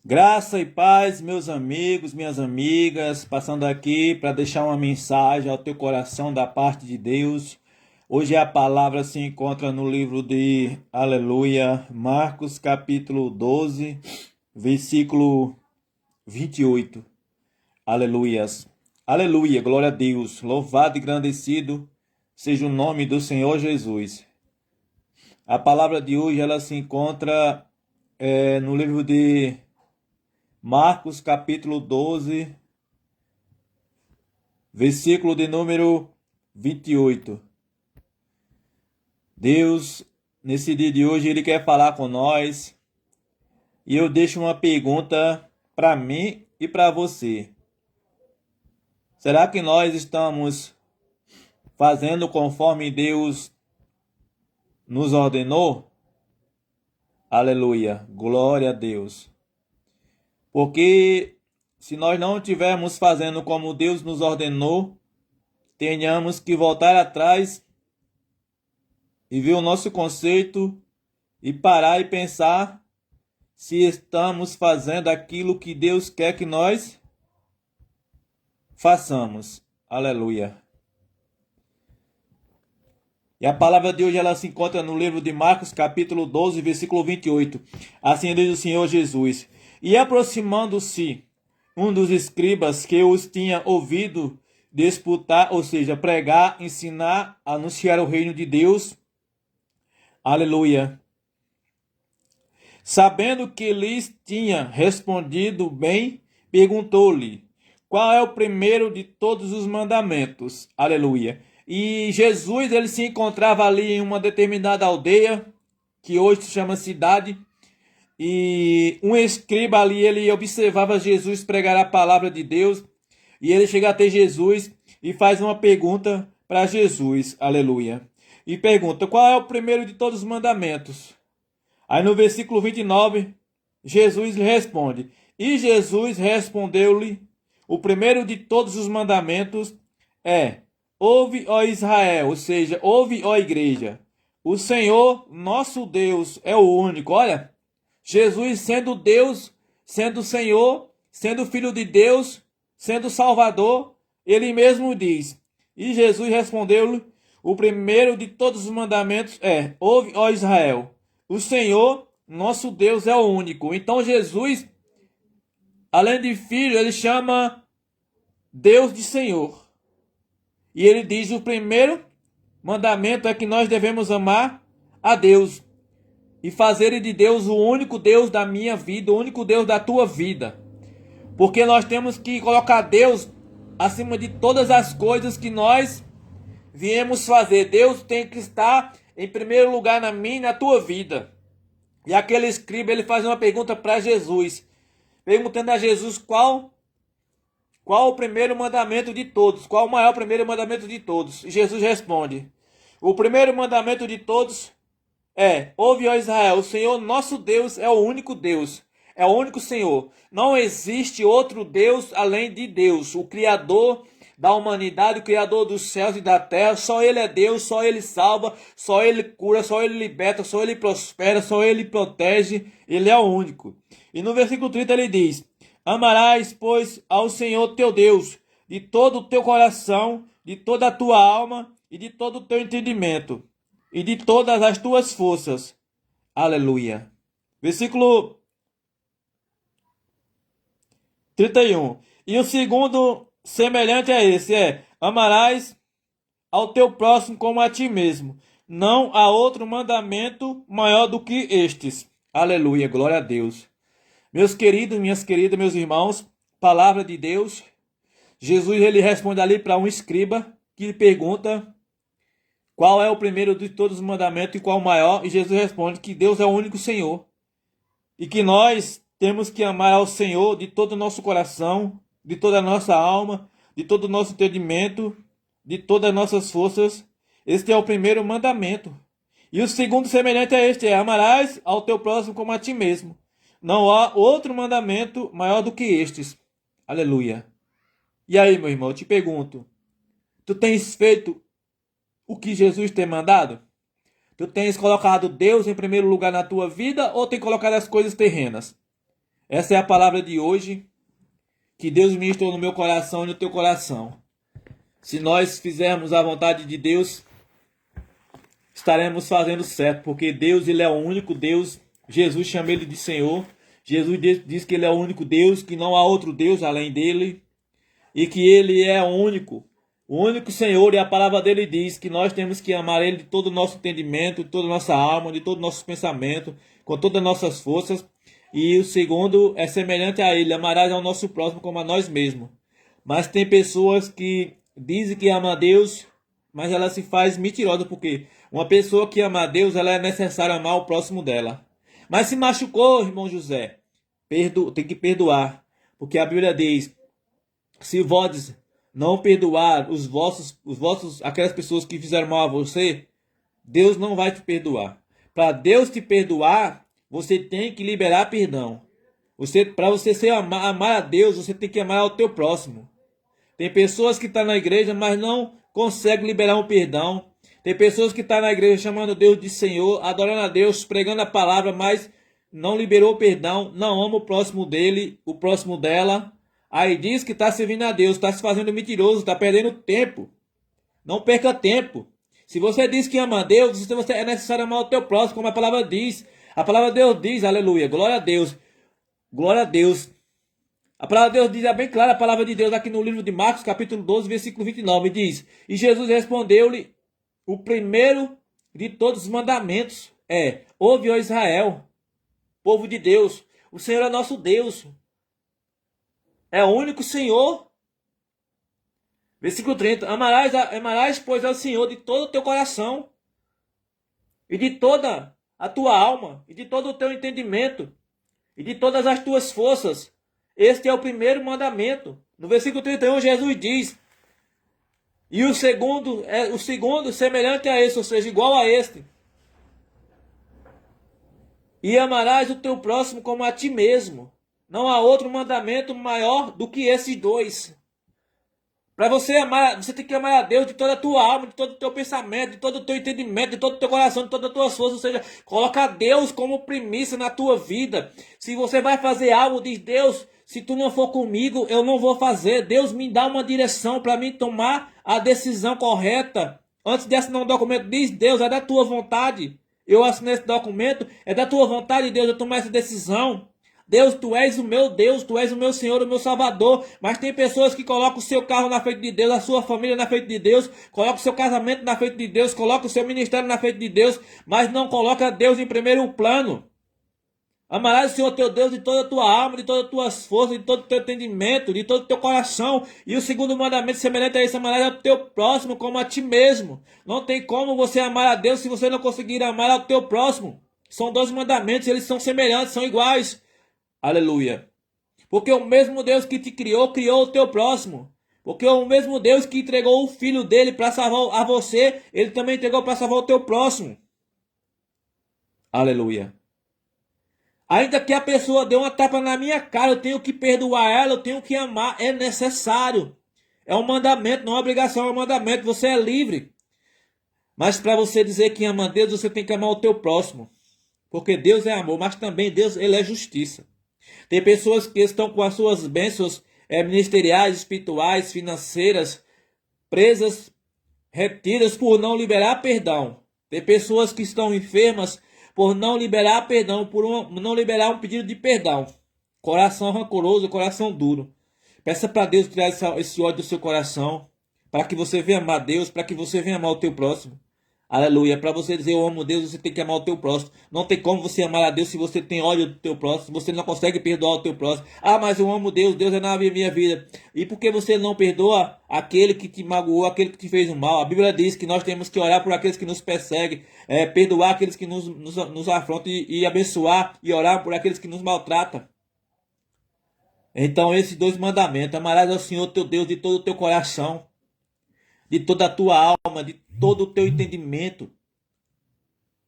Graça e paz, meus amigos, minhas amigas, passando aqui para deixar uma mensagem ao teu coração da parte de Deus. Hoje a palavra se encontra no livro de Aleluia, Marcos capítulo 12, versículo 28. Aleluias. Aleluia, glória a Deus. Louvado e engrandecido seja o nome do Senhor Jesus. A palavra de hoje ela se encontra no livro de Marcos capítulo 12, versículo de número 28. Deus, nesse dia de hoje, Ele quer falar com nós. E eu deixo uma pergunta para mim e para você. Será que nós estamos fazendo conforme Deus nos ordenou? Aleluia, glória a Deus. Porque se nós não estivermos fazendo como Deus nos ordenou, tenhamos que voltar atrás e ver o nosso conceito e parar e pensar se estamos fazendo aquilo que Deus quer que nós façamos. Aleluia. E a palavra de hoje ela se encontra no livro de Marcos, capítulo 12, versículo 28. Assim diz o Senhor Jesus. E aproximando-se um dos escribas que os tinha ouvido disputar, ou seja, pregar, ensinar, anunciar o reino de Deus. Aleluia. Sabendo que lhes tinha respondido bem, perguntou-lhe: qual é o primeiro de todos os mandamentos? Aleluia. E Jesus ele se encontrava ali em uma determinada aldeia, que hoje se chama cidade, e um escriba ali, ele observava Jesus pregar a palavra de Deus, e ele chega até Jesus e faz uma pergunta para Jesus, aleluia. E pergunta, qual é o primeiro de todos os mandamentos? Aí no versículo 29, Jesus lhe responde, e Jesus respondeu-lhe, o primeiro de todos os mandamentos é, ouve, ó Israel, ou seja, ouve, ó igreja, o Senhor, nosso Deus, é o único. Olha, Jesus sendo Deus, sendo Senhor, sendo Filho de Deus, sendo Salvador, ele mesmo diz. E Jesus respondeu-lhe, o primeiro de todos os mandamentos é, ouve, ó Israel, o Senhor, nosso Deus, é o único. Então Jesus, além de filho, ele chama Deus de Senhor. E ele diz, o primeiro mandamento é que nós devemos amar a Deus e fazer de Deus o único Deus da minha vida, o único Deus da tua vida. Porque nós temos que colocar Deus acima de todas as coisas que nós viemos fazer. Deus tem que estar em primeiro lugar na minha e na tua vida. E aquele escriba ele faz uma pergunta para Jesus, perguntando a Jesus qual o primeiro mandamento de todos, qual o maior primeiro mandamento de todos. E Jesus responde, o primeiro mandamento de todos é, ouve, ó Israel, o Senhor nosso Deus é o único Deus, é o único Senhor. Não existe outro Deus além de Deus, o Criador da humanidade, o Criador dos céus e da terra. Só Ele é Deus, só Ele salva, só Ele cura, só Ele liberta, só Ele prospera, só Ele protege. Ele é o único. E no versículo 30 ele diz, amarás, pois, ao Senhor teu Deus, de todo o teu coração, de toda a tua alma e de todo o teu entendimento e de todas as tuas forças. Aleluia. Versículo 31. E o segundo semelhante a esse é, amarás ao teu próximo como a ti mesmo. Não há outro mandamento maior do que estes. Aleluia, glória a Deus. Meus queridos, minhas queridas, meus irmãos, palavra de Deus. Jesus ele responde ali para um escriba que lhe pergunta qual é o primeiro de todos os mandamentos e qual o maior? E Jesus responde que Deus é o único Senhor. E que nós temos que amar ao Senhor de todo o nosso coração, de toda a nossa alma, de todo o nosso entendimento, de todas as nossas forças. Este é o primeiro mandamento. E o segundo semelhante a este é, amarás ao teu próximo como a ti mesmo. Não há outro mandamento maior do que estes. Aleluia. E aí, meu irmão, eu te pergunto, tu tens feito o que Jesus tem mandado? Tu tens colocado Deus em primeiro lugar na tua vida ou tem colocado as coisas terrenas? Essa é a palavra de hoje que Deus ministrou no meu coração e no teu coração. Se nós fizermos a vontade de Deus, estaremos fazendo certo, porque Deus, ele é o único Deus. Jesus chama ele de Senhor. Jesus diz que ele é o único Deus, que não há outro Deus além dele, e que ele é o único Senhor, e a palavra dele diz que nós temos que amar ele de todo o nosso entendimento, de toda a nossa alma, de todo o nosso pensamento, com todas as nossas forças. E o segundo é semelhante a ele: amarás ao nosso próximo como a nós mesmos. Mas tem pessoas que dizem que ama a Deus, mas ela se faz mentirosa, porque uma pessoa que ama a Deus, ela é necessário amar o próximo dela. Mas se machucou, irmão José, tem que perdoar, porque a Bíblia diz: se vós não perdoar aquelas pessoas que fizeram mal a você, Deus não vai te perdoar. Para Deus te perdoar, você tem que liberar perdão. Para você amar a Deus, você tem que amar ao teu próximo. Tem pessoas que estão na igreja, mas não conseguem liberar um perdão. Tem pessoas que estão na igreja chamando Deus de Senhor, adorando a Deus, pregando a palavra, mas não liberou o perdão, não ama o próximo dele, o próximo dela. Aí diz que está servindo a Deus, está se fazendo mentiroso, está perdendo tempo. Não perca tempo. Se você diz que ama a Deus, você é necessário amar o teu próximo, como a palavra diz. A palavra de Deus diz, aleluia, glória a Deus. Glória a Deus. A palavra de Deus diz, é bem clara a palavra de Deus aqui no livro de Marcos, capítulo 12, versículo 29, diz: e Jesus respondeu-lhe: o primeiro de todos os mandamentos é: ouve, ó Israel, povo de Deus, o Senhor é nosso Deus, é o único Senhor. Versículo 30, amarás, pois, ao Senhor de todo o teu coração, e de toda a tua alma, e de todo o teu entendimento, e de todas as tuas forças. Este é o primeiro mandamento. No versículo 31, Jesus diz: e o segundo semelhante a esse, ou seja, igual a este: e amarás o teu próximo como a ti mesmo. Não há outro mandamento maior do que esses dois. Para você amar, você tem que amar a Deus de toda a tua alma, de todo o teu pensamento, de todo o teu entendimento, de todo o teu coração, de todas as tuas forças. Ou seja, coloca Deus como primícia na tua vida. Se você vai fazer algo, diz: Deus, se tu não for comigo, eu não vou fazer. Deus, me dá uma direção para mim tomar a decisão correta. Antes de assinar um documento, diz: Deus, é da tua vontade. Eu assinei esse documento, é da tua vontade, Deus, eu tomar essa decisão. Deus, tu és o meu Deus, tu és o meu Senhor, o meu Salvador. Mas tem pessoas que colocam o seu carro na frente de Deus, a sua família na frente de Deus, colocam o seu casamento na frente de Deus, colocam o seu ministério na frente de Deus, mas não coloca Deus em primeiro plano. Amarás o Senhor teu Deus de toda a tua alma, de todas as tuas forças, de todo o teu entendimento, de todo o teu coração. E o segundo mandamento semelhante a esse: amarás ao teu próximo como a ti mesmo. Não tem como você amar a Deus se você não conseguir amar ao teu próximo. São dois mandamentos, eles são semelhantes, são iguais. Aleluia. Porque o mesmo Deus que te criou, criou o teu próximo. Porque o mesmo Deus que entregou o filho dele para salvar a você, ele também entregou para salvar o teu próximo. Aleluia. Ainda que a pessoa dê uma tapa na minha cara, eu tenho que perdoar ela, eu tenho que amar, é necessário. É um mandamento, não é obrigação, é um mandamento, você é livre. Mas para você dizer que ama a Deus, você tem que amar o teu próximo. Porque Deus é amor, mas também Deus, ele é justiça. Tem pessoas que estão com as suas bênçãos ministeriais, espirituais, financeiras, presas, retidas por não liberar perdão. Tem pessoas que estão enfermas por não liberar perdão, não liberar um pedido de perdão. Coração rancoroso, coração duro. Peça para Deus tirar esse ódio do seu coração, para que você venha amar Deus, para que você venha amar o teu próximo. Aleluia. Para você dizer eu amo Deus, você tem que amar o teu próximo. Não tem como você amar a Deus se você tem ódio do teu próximo. Você não consegue perdoar o teu próximo. Ah, mas eu amo Deus, Deus é na minha vida. E por que você não perdoa aquele que te magoou, aquele que te fez o mal? A Bíblia diz que nós temos que orar por aqueles que nos perseguem, perdoar aqueles que nos afrontam e abençoar e orar por aqueles que nos maltratam. Então esses dois mandamentos: amarás ao Senhor teu Deus de todo o teu coração, de toda a tua alma, de todo o teu entendimento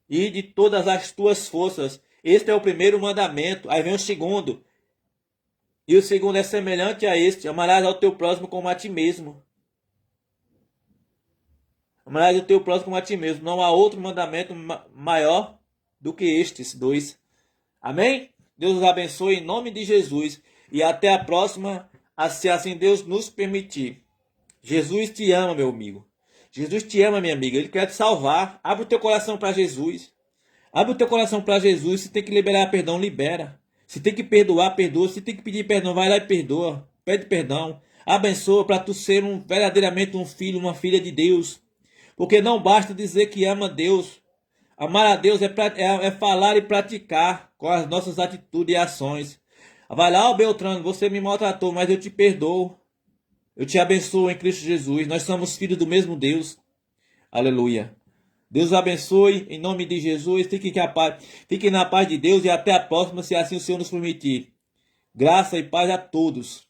e de todas as tuas forças. Este é o primeiro mandamento. Aí vem o segundo. E o segundo é semelhante a este: amarás ao teu próximo como a ti mesmo. Amarás o teu próximo como a ti mesmo. Não há outro mandamento maior do que estes dois. Amém? Deus os abençoe em nome de Jesus. E até a próxima, se assim Deus nos permitir. Jesus te ama, meu amigo. Jesus te ama, minha amiga. Ele quer te salvar. Abre o teu coração para Jesus. Abre o teu coração para Jesus. Se tem que liberar perdão, libera. Se tem que perdoar, perdoa. Se tem que pedir perdão, vai lá e perdoa. Pede perdão. Abençoa para tu ser verdadeiramente um filho, uma filha de Deus. Porque não basta dizer que ama Deus. Amar a Deus é falar e praticar com as nossas atitudes e ações. Vai lá, ó Beltrano, você me maltratou, mas eu te perdoo. Eu te abençoo em Cristo Jesus. Nós somos filhos do mesmo Deus. Aleluia. Deus abençoe em nome de Jesus. Fiquem na paz de Deus e até a próxima, se assim o Senhor nos permitir. Graça e paz a todos.